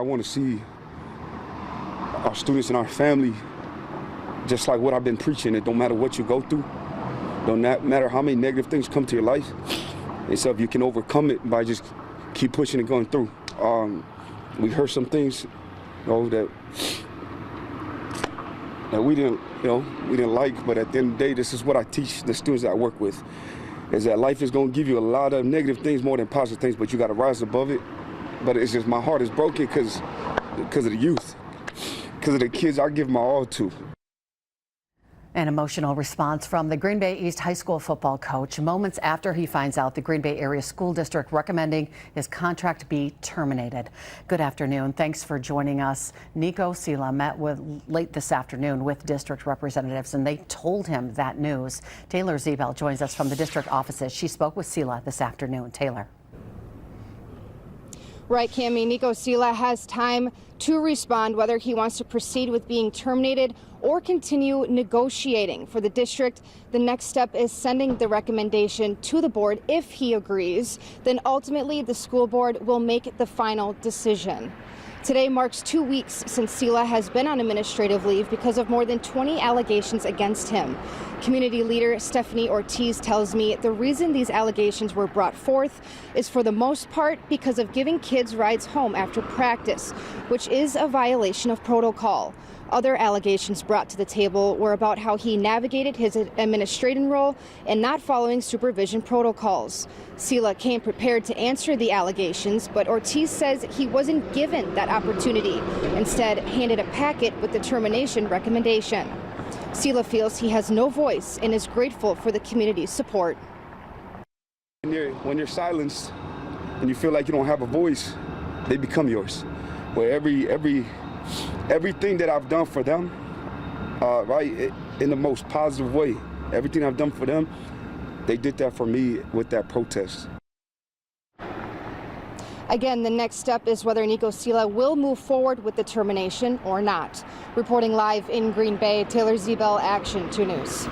I want to see our students and our family just like what I've been preaching. It don't matter what you go through, don't matter how many negative things come to your life, and so if you can overcome it by just keep pushing and going through. We heard some things, that we didn't like, but at the end of the day, this is what I teach the students that I work with, is that life is going to give you a lot of negative things more than positive things, but you got to rise above it. But it's just my heart is broken because of the youth, because of the kids I give my all to. An emotional response from the Green Bay East High School football coach moments after he finds out the Green Bay Area School District recommending his contract be terminated. Good afternoon. Thanks for joining us. Niko Sila met late this afternoon with district representatives, and they told him that news. Taylor Zebel joins us from the district offices. She spoke with Sila this afternoon. Taylor. Right, Cammie. Niko Sila has time to respond whether he wants to proceed with being terminated or continue negotiating. For the district, the next step is sending the recommendation to the board. If he agrees, then ultimately the school board will make the final decision. Today marks 2 weeks since Sila has been on administrative leave because of more than 20 allegations against him. Community leader Stephanie Ortiz tells me the reason these allegations were brought forth is for the most part because of giving kids rides home after practice, which is a violation of protocol. Other allegations brought to the table were about how he navigated his administrative role and not following supervision protocols. Sila came prepared to answer the allegations, but Ortiz says he wasn't given that opportunity, instead handed a packet with the termination recommendation. Sila feels he has no voice and is grateful for the community's support. When you're silenced and you feel like you don't have a voice, they become yours. Where everything that I've done for them, in the most positive way, everything I've done for them, they did that for me with that protest. Again, the next step is whether Niko Sila will move forward with the termination or not. Reporting live in Green Bay, Taylor Zebel, Action 2 News.